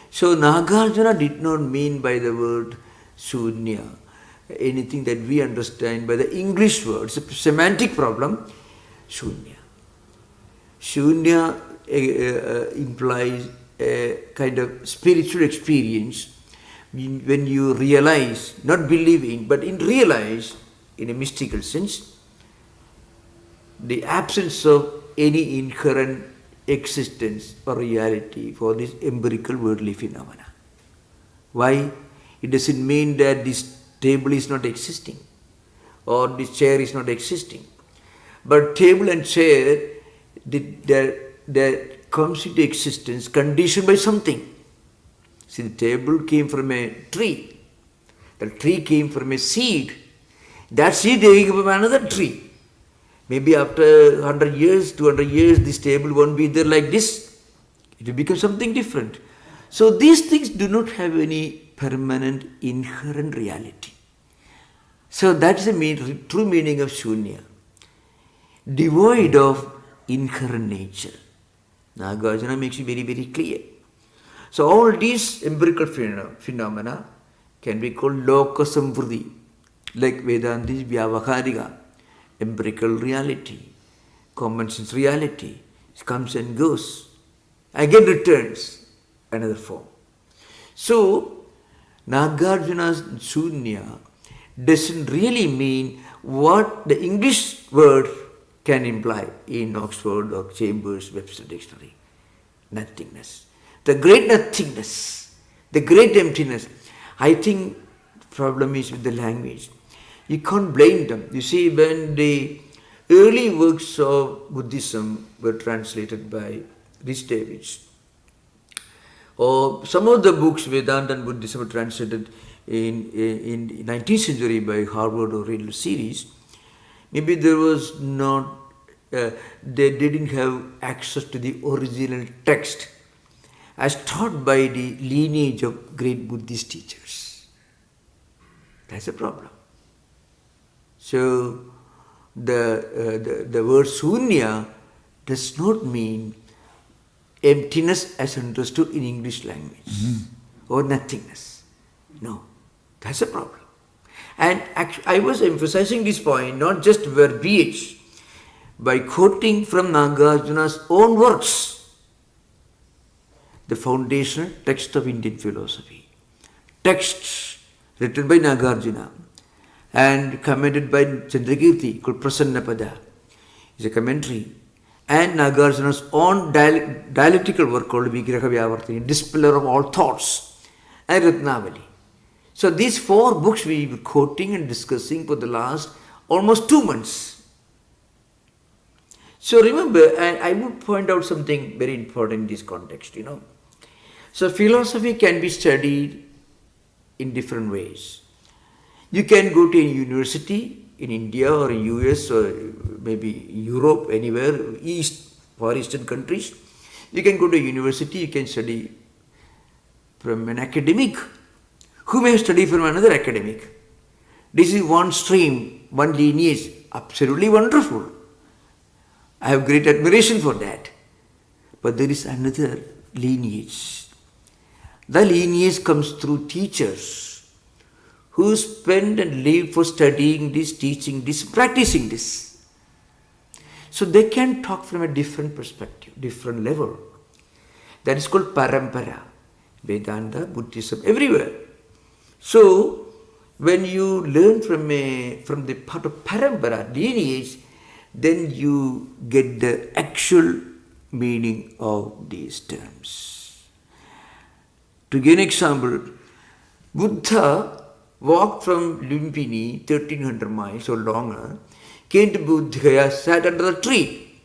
So Nagarjuna did not mean by the word Shunya anything that we understand by the English word. It's a semantic problem. Shunya. Shunya implies a kind of spiritual experience when you realize, not believing, but realize in a mystical sense, the absence of any inherent existence or reality for this empirical worldly phenomena. Why? It doesn't mean that this table is not existing or this chair is not existing. But table and chair, that comes into existence conditioned by something. See, the table came from a tree. The tree came from a seed. That seed came from another tree. Maybe after 100 years, 200 years, this table won't be there like this. It will become something different. So these things do not have any permanent inherent reality. So that's the true meaning of Shunya. Devoid of inherent nature. Nagarjuna makes it very, very clear. So all these empirical phenomena can be called loka samvrti, like Vedanta is vyavaharika, empirical reality, common sense reality. It comes and goes, again returns, another form. So Nagarjuna's Shunya doesn't really mean what the English word can imply in Oxford or Chambers Webster Dictionary. Nothingness. The great nothingness, the great emptiness. I think the problem is with the language. You can't blame them. You see, when the early works of Buddhism were translated by Rhys Davids, or some of the books, Vedanta and Buddhism, were translated in 19th century by Harvard or Yale series, maybe there was not, they didn't have access to the original text as taught by the lineage of great Buddhist teachers. That's a problem. So the word Shunya does not mean emptiness as understood in English language or nothingness. No, that's a problem. And I was emphasizing this point not just verbiage, by quoting from Nagarjuna's own works, the foundational text of Indian philosophy. Texts written by Nagarjuna and commented by Chandrakirti called Prasannapada is a commentary, and Nagarjuna's own dialectical work called Vigraha Vyavartini, Dispeller of All Thoughts, and Ratnavali. So these four books we were quoting and discussing for the last almost 2 months. So remember, I would point out something very important in this context, So philosophy can be studied in different ways. You can go to a university in India or in US or maybe Europe, anywhere, Far Eastern countries. You can go to a university, you can study from an academic who may study from another academic. This is one stream, one lineage, absolutely wonderful. I have great admiration for that. But there is another lineage. The lineage comes through teachers who spend and live for studying this, teaching this, practicing this. So they can talk from a different perspective, different level. That is called parampara. Vedanta, Buddhism, everywhere. So when you learn from the part of parampara, lineage, then you get the actual meaning of these terms. To give an example, Buddha walked from Lumpini 1300 miles or longer, came to Bodh Gaya, sat under the tree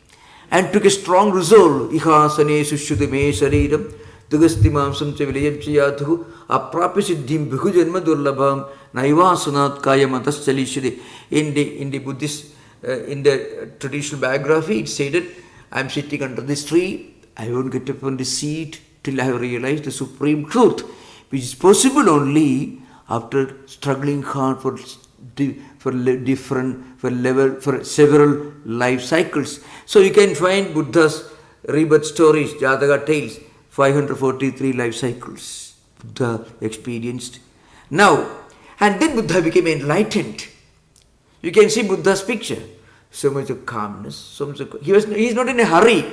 and took a strong resolve. Ihasane sushyudame shariram dugastimam samchavilayam chayathu aprapisiddhim bhujanma durlabham naivasanat kayamatas chalishide. In the Buddhist in the traditional biography, it stated, I am sitting under this tree, I won't get up on the seat till I have realized the supreme truth, which is possible only after struggling hard for several life cycles. So you can find Buddha's rebirth stories, Jataka tales, 543 life cycles Buddha experienced. Now, and then Buddha became enlightened. You can see Buddha's picture. So much of calmness, so much of, he is not in a hurry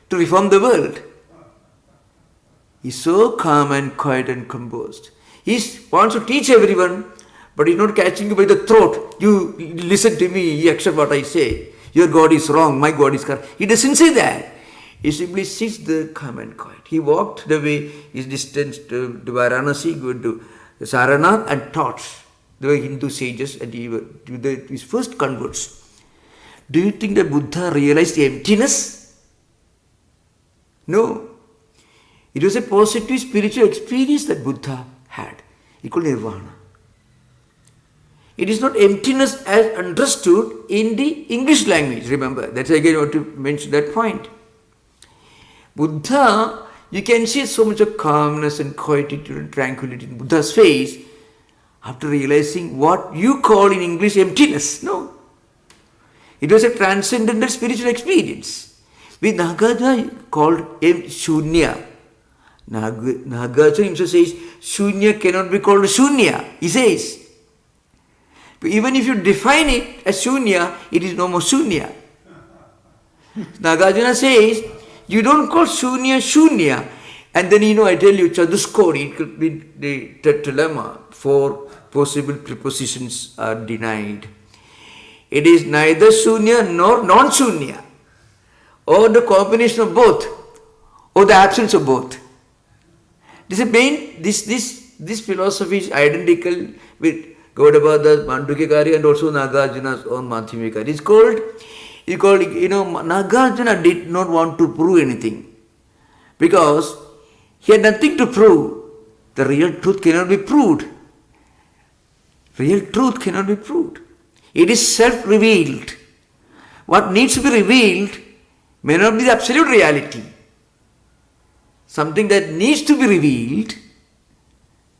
to reform the world. He's so calm and quiet and composed. He wants to teach everyone, but he's not catching you by the throat. You listen to me, you accept what I say. your God is wrong, my God is correct. He doesn't say that. He simply sits there calm and quiet. He walked the way his distance to Varanasi, go to Saranath and taught the Hindu sages and his first converts. Do you think that Buddha realized the emptiness? No. It was a positive spiritual experience that Buddha had. He called nirvana. It is not emptiness as understood in the English language, remember. That's again I want to mention that point. Buddha, you can see so much of calmness and quietude and tranquility in Buddha's face after realizing what you call in English emptiness. No. It was a transcendental spiritual experience. With Nagarjuna called Shunya. Nagarjuna himself says, Shunya cannot be called Shunya. He says. But even if you define it as Shunya, it is no more Shunya. Nagarjuna says, you don't call Shunya Shunya. And then I tell you, Chaduskodi, it could be the tetralema. 4 possible prepositions are denied. It is neither Shunya nor non-Shunya, or the combination of both, or the absence of both. This philosophy is identical with Gaudabada's Mandukikari and also Nagarjuna's own Madhyamikari. It's called, Nagarjuna did not want to prove anything because he had nothing to prove. The real truth cannot be proved. Real truth cannot be proved. It is self-revealed. What needs to be revealed may not be the absolute reality. Something that needs to be revealed,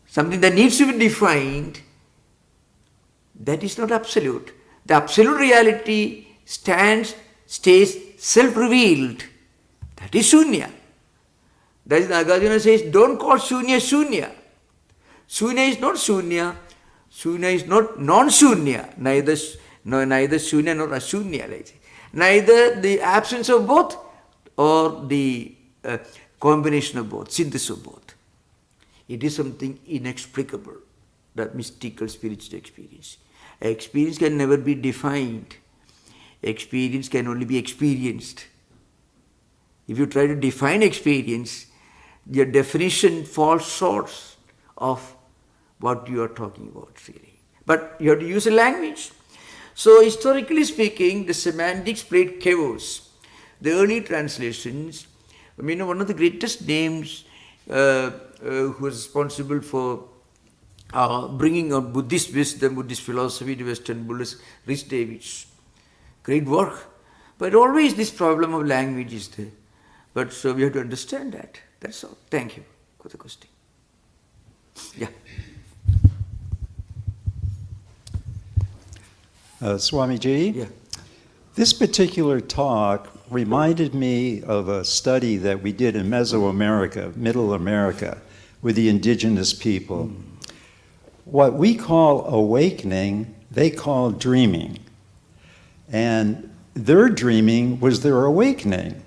something that needs to be defined, that is not absolute. The absolute reality stays self-revealed. That is Shunya. That is Nagarjuna says, don't call Shunya Shunya. Shunya is not Shunya. Shunya is not non-Shunya. Neither Shunya nor Ashunya. Neither the absence of both or the combination of both, synthesis of both. It is something inexplicable, that mystical spiritual experience. Experience can never be defined. Experience can only be experienced. If you try to define experience, your definition falls short of what you are talking about, really. But you have to use a language. So, historically speaking, the semantics played chaos. The early translations, one of the greatest names who was responsible for bringing out Buddhist wisdom, Buddhist philosophy to Western Buddhists, Rhys Davids. Great work. But always this problem of language is there. But so we have to understand that. That's all. Thank you for the question. Yeah. Swamiji, Yeah. this particular talk reminded me of a study that we did in Mesoamerica, Middle America, with the indigenous people. What we call awakening, they call dreaming. And their dreaming was their awakening,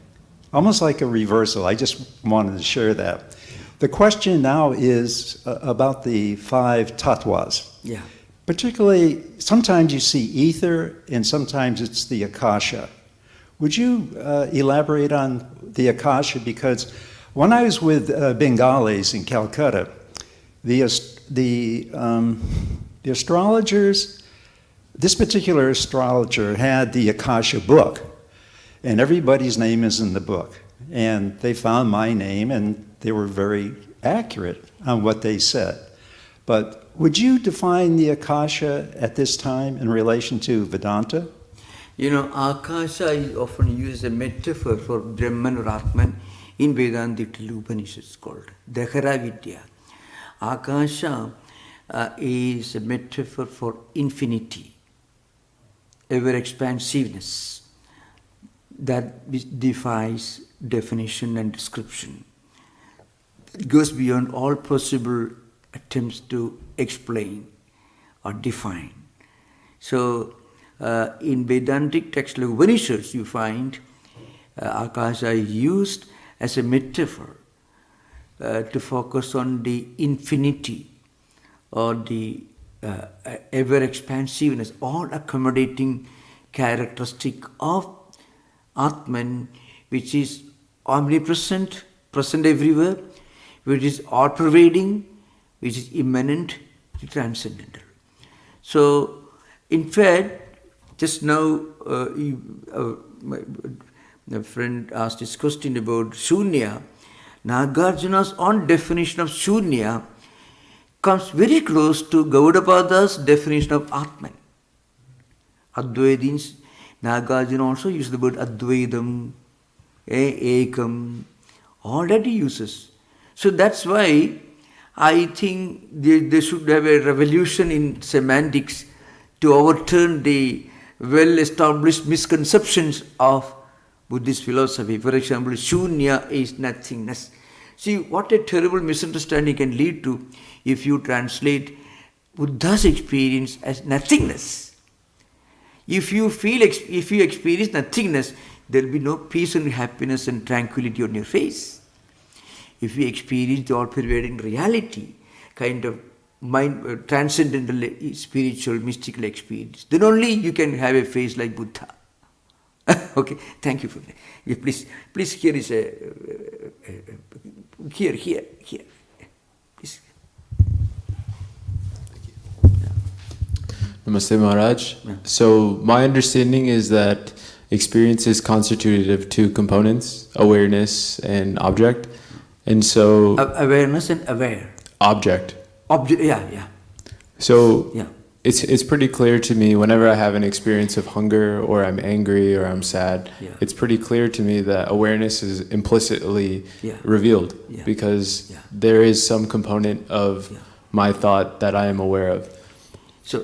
almost like a reversal. I just wanted to share that. The question now is about the 5 tattvas. Yeah. Particularly, sometimes you see ether and sometimes it's the akasha. Would you elaborate on the akasha? Because when I was with Bengalis in Calcutta, the astrologers, this particular astrologer had the akasha book, and everybody's name is in the book. And they found my name, and they were very accurate on what they said. But would you define the akasha at this time in relation to Vedanta? Akasha is often used as a metaphor for Brahman or Atman in Vedantic Upanishads called Dahara Vidya. Akasha is a metaphor for infinity, ever-expansiveness that defies definition and description. It goes beyond all possible attempts to explain or define. So, in Vedantic texts like Upanishads, you find Akasha is used as a metaphor to focus on the infinity or the ever-expansiveness, all-accommodating characteristic of Atman, which is omnipresent, present everywhere, which is all-pervading, which is immanent, transcendental. So, in fact, just now my friend asked this question about Shunya. Nagarjuna's own definition of Shunya comes very close to Gaudapada's definition of Atman. Advaitins, Nagarjuna also uses the word Advaitam, Ekam, all that he uses. So that's why I think they should have a revolution in semantics to overturn the well-established misconceptions of Buddhist philosophy. For example, Shunya is nothingness. See, what a terrible misunderstanding can lead to if you translate Buddha's experience as nothingness. If you experience nothingness, there will be no peace and happiness and tranquility on your face. If you experience the all-pervading reality, kind of mind, transcendental, spiritual, mystical experience, then only you can have a face like Buddha. Okay, thank you for that. Yeah, please, here is here. Please. Namaste Maharaj. Yeah. So my understanding is that experience is constituted of two components, awareness and object. And so Awareness and aware. Object. Yeah. So Yeah. it's pretty clear to me whenever I have an experience of hunger or I'm angry or I'm sad, Yeah. it's pretty clear to me that awareness is implicitly Yeah. revealed Yeah. because Yeah. there is some component of Yeah. my thought that I am aware of. So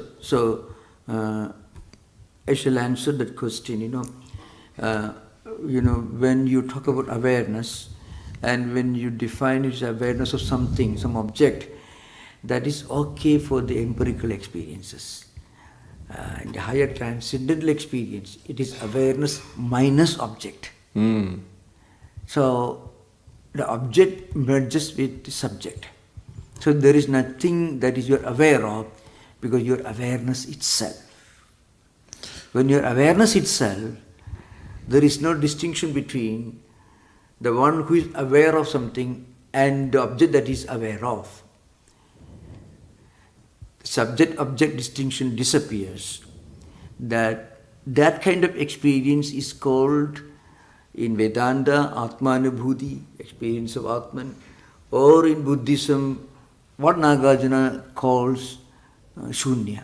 I shall answer that question. When you talk about awareness, and when you define it as awareness of something, some object, that is okay for the empirical experiences. In the higher transcendental experience, it is awareness minus object. So the object merges with the subject. So there is nothing that is you're aware of because your awareness itself. When your awareness itself, there is no distinction between the one who is aware of something and the object that is aware of. Subject-object distinction disappears. That kind of experience is called in Vedanta Atmanubhuti, experience of Atman, or in Buddhism what Nagarjuna calls Shunya.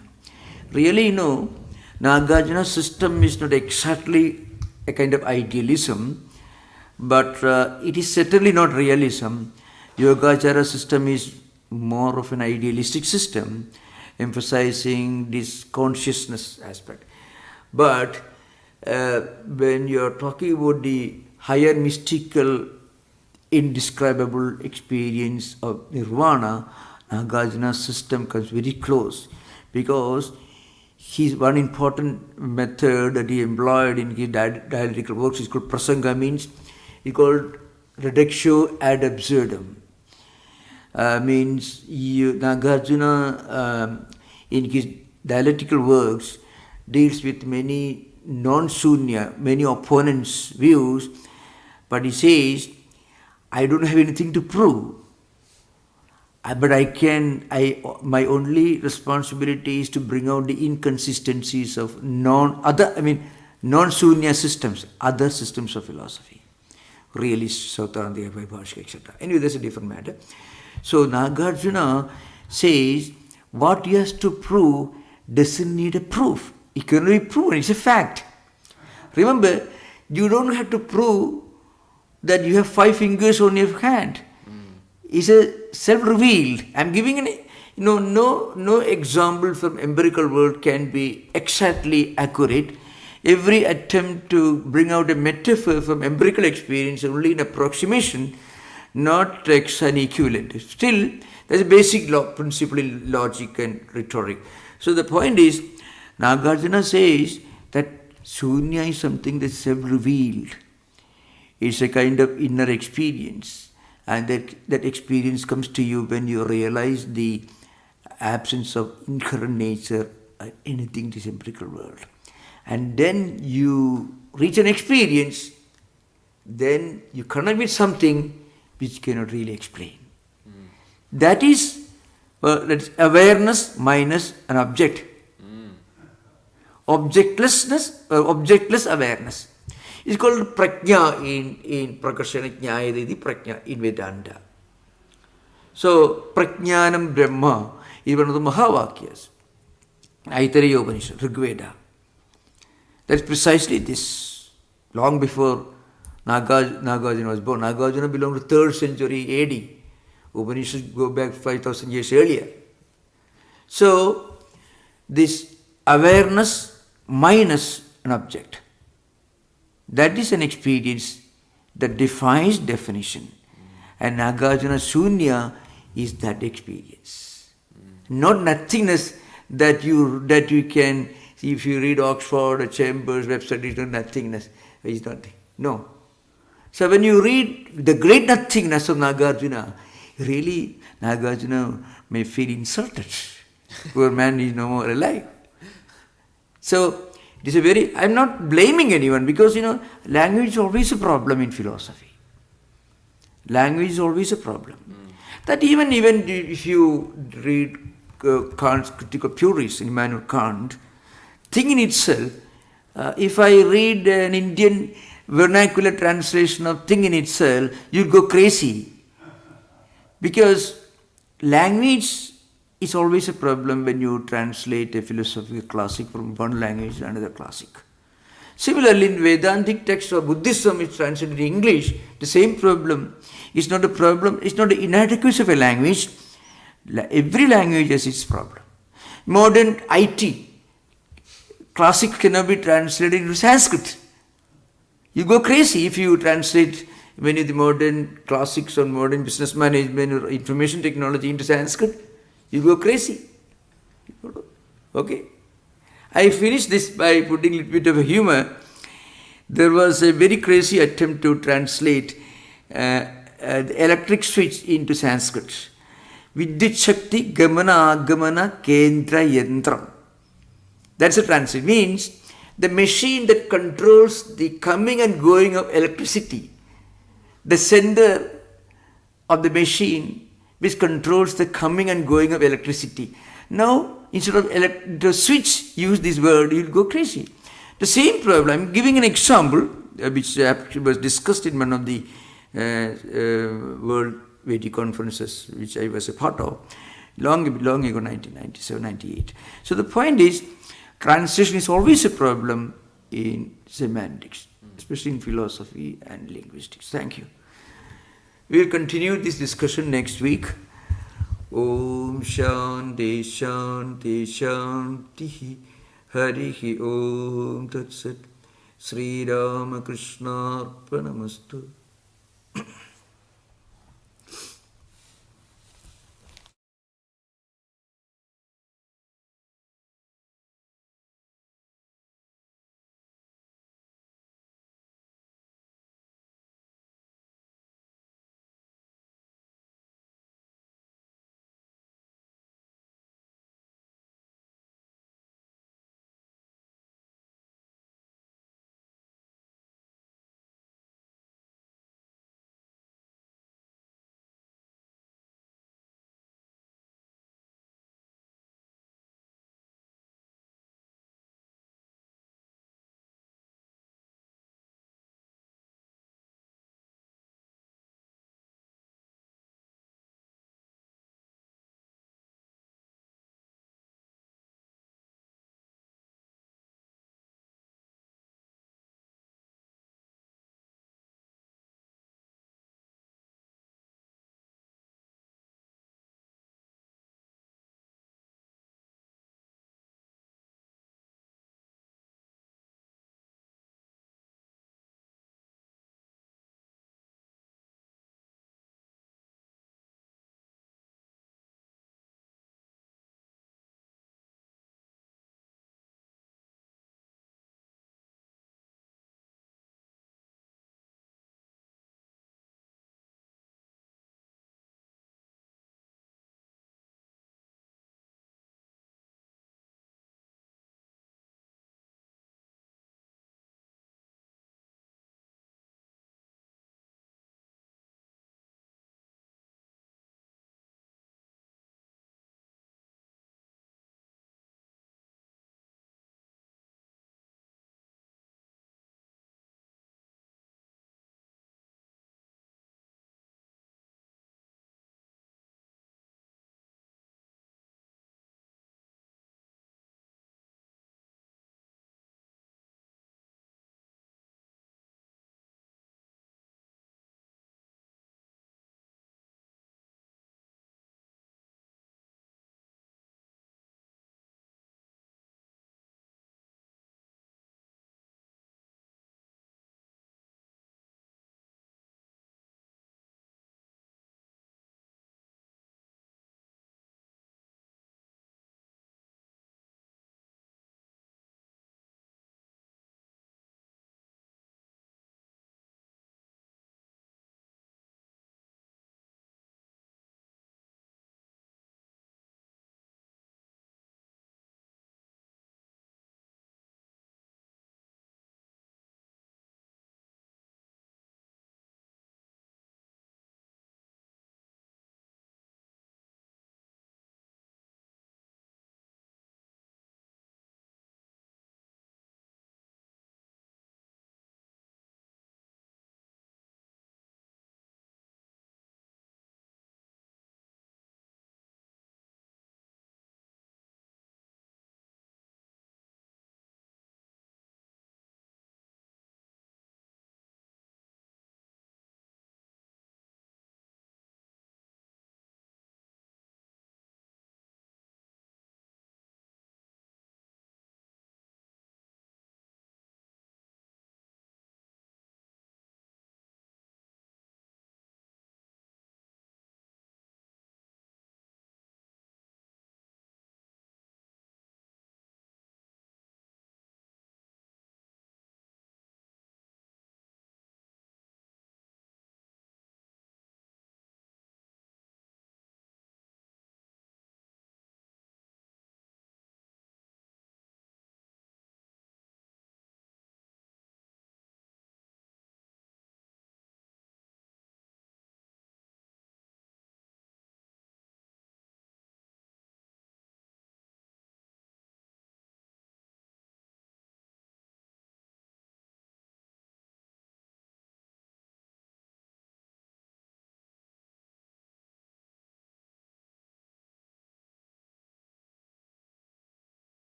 Really, Nagarjuna's system is not exactly a kind of idealism, but it is certainly not realism. Yogacara system is more of an idealistic system, emphasizing this consciousness aspect. But when you are talking about the higher mystical, indescribable experience of nirvana, Nagarjuna's system comes very close, because his one important method that he employed in his dialectical works is called prasanga, means it's called reductio ad absurdum. Nagarjuna in his dialectical works deals with many non-shunya, many opponents' views, but he says, I don't have anything to prove, but my only responsibility is to bring out the inconsistencies of non-shunya systems, other systems of philosophy, realists, Sautarandhya, Vaibhashika, etc. Anyway, that's a different matter. So Nagarjuna says, what he has to prove doesn't need a proof. It can be proven, it's a fact. Remember, you don't have to prove that you have 5 fingers on your hand. It's a self-revealed. I'm giving no example from empirical world can be exactly accurate. Every attempt to bring out a metaphor from empirical experience is only an approximation, not an equivalent. Still, there's a basic principle in logic and rhetoric. So the point is, Nagarjuna says that Shunya is something that's self-revealed. It's a kind of inner experience. And that experience comes to you when you realize the absence of inherent nature or anything in this empirical world. and then you reach an experience, then you connect with something which cannot really explain. That is awareness minus an object. Objectless awareness. It's called prajna in Prakashana Jnayadidi prajna in Vedanta. So, prajnanam Brahma is one of the Mahavakyas. Aitareya Upanishad, Rigveda. That's precisely this. Long before Nagarjuna was born. Nagarjuna belonged to 3rd century AD. Upanishads go back 5,000 years earlier. So, this awareness minus an object, that is an experience that defies definition. And Nagarjuna Shunya is that experience. Not nothingness that you can, if you read Oxford or Chambers website, it's not nothingness. It's nothing. No. So when you read the great nothingness of Nagarjuna, really Nagarjuna may feel insulted. Poor man is no more alive. So it is I'm not blaming anyone because language is always a problem in philosophy. Language is always a problem. That even if you read Kant's Critical Purists, Immanuel Kant, thing in itself, if I read an Indian vernacular translation of thing in itself, you'll go crazy. Because language is always a problem when you translate a philosophical classic from one language to another classic. Similarly, in Vedantic text or Buddhism is translated in English, the same problem is not a problem, it's not the inadequacy of a language. Every language has its problem. Modern IT, classic cannot be translated into Sanskrit. You go crazy if you translate many of the modern classics on modern business management or information technology into Sanskrit. You go crazy. Okay. I finished this by putting a little bit of a humor. There was a very crazy attempt to translate the electric switch into Sanskrit. Vidyut Shakti Gamana Agamana Kendra Yantram. That's a translation. Means the machine that controls the coming and going of electricity. The sender of the machine which controls the coming and going of electricity. Now, instead of the switch, use this word, you'll go crazy. The same problem, I'm giving an example, which was discussed in one of the World Vedic conferences, which I was a part of, long ago, 1997, 98. So the point is, translation is always a problem in semantics, especially in philosophy and linguistics. Thank you. We will continue this discussion next week. Om Shanti Shanti Shanti Harihi Om Tat Sat Sri Ramakrishna Arpanamastu.